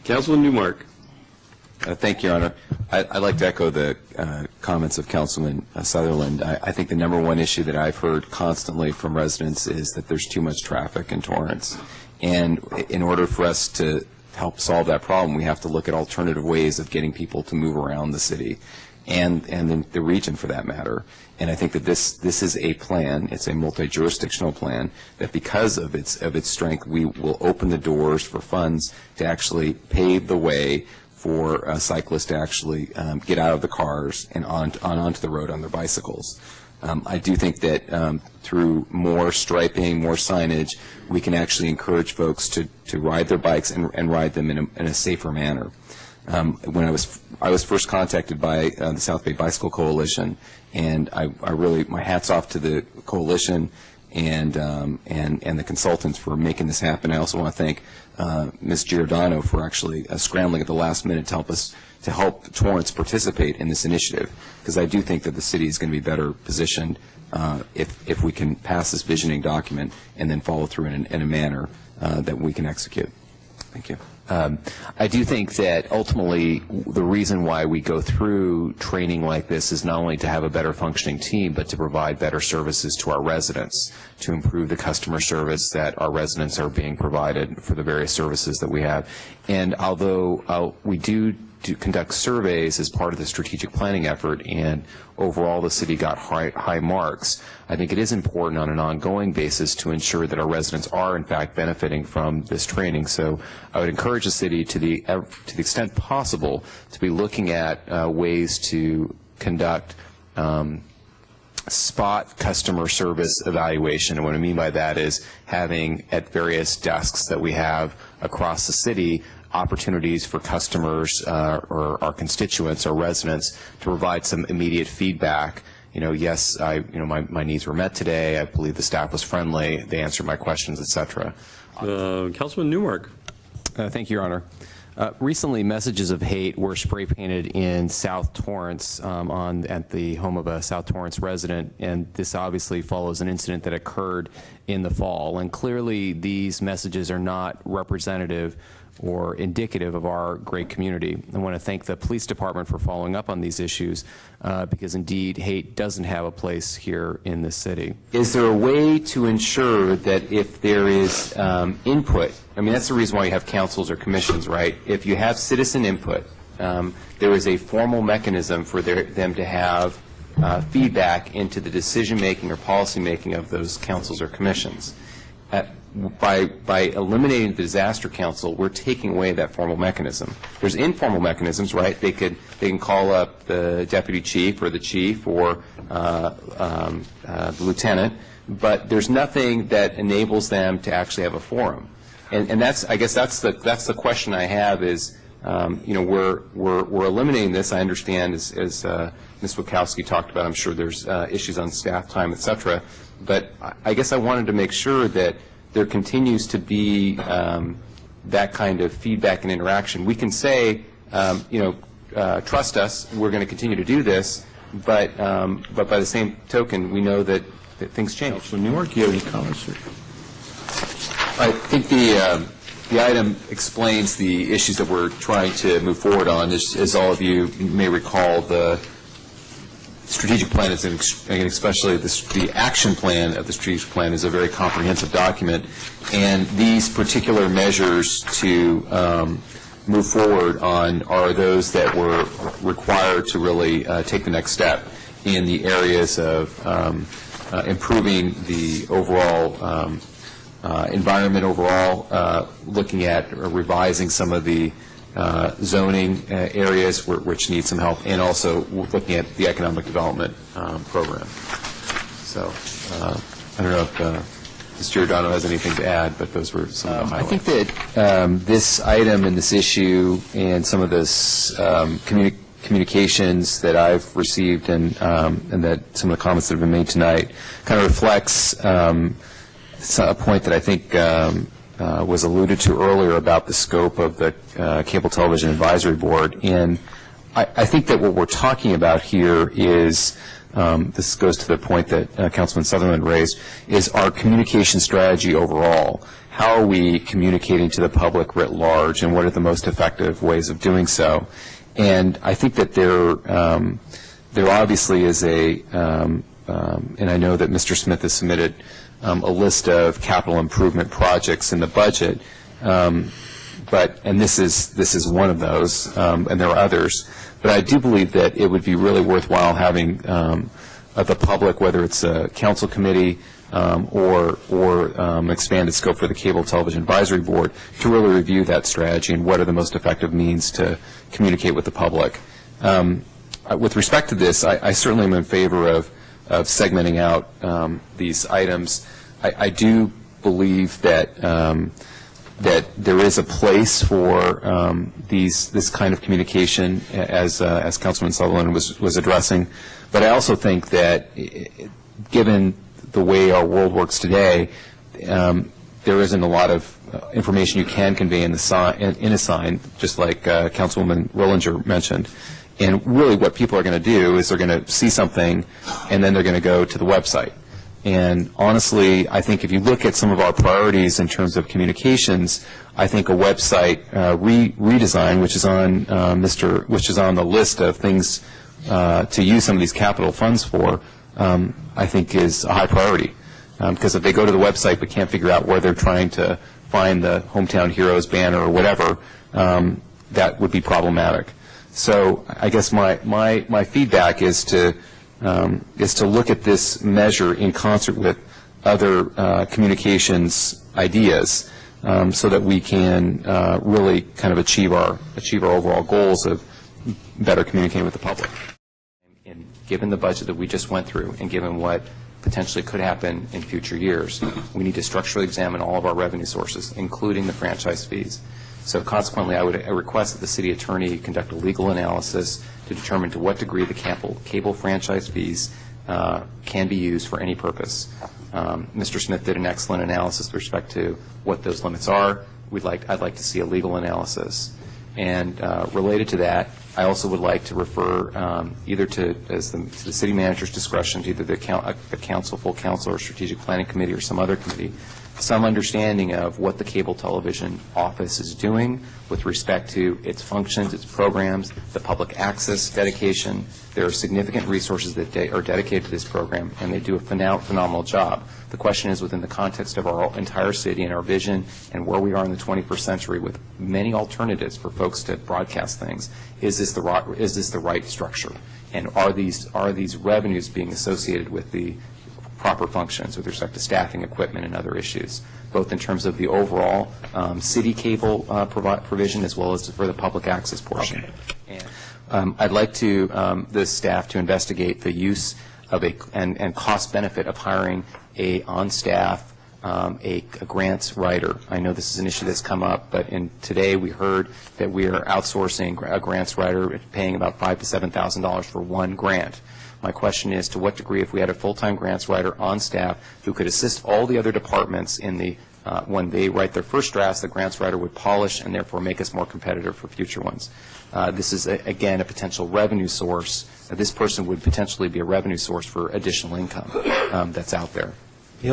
Councilman Numark. Thank you, Your Honor. I'd like to echo the comments of Councilman Sutherland. I think the number one issue that I've heard constantly from residents is that there's too much traffic in Torrance. And in order for us to help solve that problem, we have to look at alternative ways of getting people to move around the city and the region for that matter. And I think that this is a plan. It's a multi-jurisdictional plan that, because of its strength, we will open the doors for funds to actually pave the way for cyclists to actually get out of the cars and onto the road on their bicycles. I do think that through more striping, more signage, we can actually encourage folks to ride their bikes and ride them in a safer manner. When I was first contacted by the South Bay Bicycle Coalition, and I really, my hat's off to the coalition and the consultants for making this happen. I also want to thank Ms. Giordano for actually scrambling at the last minute to help Torrance participate in this initiative, because I do think that the city is going to be better positioned if we can pass this visioning document and then follow through in a manner that we can execute. Thank you. I do think that ultimately the reason why we go through training like this is not only to have a better functioning team, but to provide better services to our residents, to improve the customer service that our residents are being provided for the various services that we have. And although we do conduct surveys as part of the strategic planning effort, and overall the city got high marks, I think it is important on an ongoing basis to ensure that our residents are in fact benefiting from this training. So I would encourage the city to the extent possible to be looking at ways to conduct spot customer service evaluation. And what I mean by that is having at various desks that we have across the city opportunities for customers or our constituents or residents to provide some immediate feedback. You know, yes, my needs were met today. I believe the staff was friendly. They answered my questions, etc. Councilman Numark. Thank you, Your Honor. Recently, messages of hate were spray painted in South Torrance at the home of a South Torrance resident, and this obviously follows an incident that occurred in the fall. And clearly, these messages are not representative or indicative of our great community. I want to thank the police department for following up on these issues because indeed hate doesn't have a place here in this city. Is there a way to ensure that if there is input, I mean that's the reason why you have councils or commissions, right? If you have citizen input, there is a formal mechanism for them to have feedback into the decision making or policy making of those councils or commissions. By eliminating the disaster council, we're taking away that formal mechanism. There's informal mechanisms, right? They can call up the deputy chief or the chief or the lieutenant, but there's nothing that enables them to actually have a forum. And I guess that's the question I have is, you know, we're eliminating this. I understand as Ms. Wachowski talked about. I'm sure there's issues on staff time, et cetera. But I guess I wanted to make sure that there continues to be that kind of feedback and interaction. We can say, you know, trust us, we're going to continue to do this, but by the same token, we know that things change. So Numark, do you have any comments, sir? I think the item explains the issues that we're trying to move forward on. As all of you may recall, the strategic plan is, and especially the action plan of the strategic plan, is a very comprehensive document, and these particular measures to move forward on are those that were required to really take the next step in the areas of improving the overall environment overall, looking at revising some of the zoning areas which need some help, and also looking at the economic development program. So I don't know if Ms. Giordano has anything to add, but those were some of the highlights. I think that this item and this issue and some of this communications that I've received and that some of the comments that have been made tonight kind of reflects a point that I think was alluded to earlier about the scope of the Cable Television Advisory Board. And I think that what we're talking about here is, this goes to the point that Councilman Sutherland raised, is our communication strategy overall. how are we communicating to the public writ large, and what are the most effective ways of doing so? And I think that there obviously is and I know that Mr. Smith has submitted a list of capital improvement projects in the budget, and this is one of those, and there are others. But I do believe that it would be really worthwhile having the public, whether it's a council committee or expanded scope for the Cable Television Advisory Board, to really review that strategy and what are the most effective means to communicate with the public. With respect to this, I certainly am in favor of segmenting out these items. I do believe that that there is a place for this kind of communication, as Councilman Sutherland was addressing. But I also think that, given the way our world works today, there isn't a lot of information you can convey in a sign, just like Councilwoman Rollinger mentioned. And really what people are going to do is they're going to see something, and then they're going to go to the website. And honestly, I think if you look at some of our priorities in terms of communications, I think a website redesign, which is on the list of things to use some of these capital funds for, I think is a high priority. Because if they go to the website but can't figure out where they're trying to find the Hometown Heroes banner or whatever, that would be problematic. So I guess my feedback is to look at this measure in concert with other communications ideas, so that we can really kind of achieve our overall goals of better communicating with the public. And given the budget that we just went through, and given what potentially could happen in future years, we need to structurally examine all of our revenue sources, including the franchise fees. So consequently, I would request that the city attorney conduct a legal analysis to determine to what degree the cable franchise fees can be used for any purpose. Mr. Smith did an excellent analysis with respect to what those limits are. I'd like to see a legal analysis. And related to that, I also would like to refer either to the city manager's discretion, to either the council, full council, or strategic planning committee, or some other committee, some understanding of what the cable television office is doing with respect to its functions, its programs, the public access dedication. There are significant resources that are dedicated to this program, and they do a phenomenal job. The question is, within the context of our entire city and our vision and where we are in the 21st century with many alternatives for folks to broadcast things, is this the right structure? And are these revenues being associated with the proper functions with respect to staffing, equipment, and other issues, both in terms of the overall city cable provision as well as for the public access portion. Okay. And I'd like the staff to investigate the use of and cost benefit of hiring on staff a grants writer. I know this is an issue that's come up, but today we heard that we are outsourcing a grants writer, paying about $5,000 to $7,000 for one grant. My question is, to what degree, if we had a full-time grants writer on staff who could assist all the other departments in when they write their first drafts, the grants writer would polish and therefore make us more competitive for future ones. This is, again, a potential revenue source. This person would potentially be a revenue source for additional income that's out there.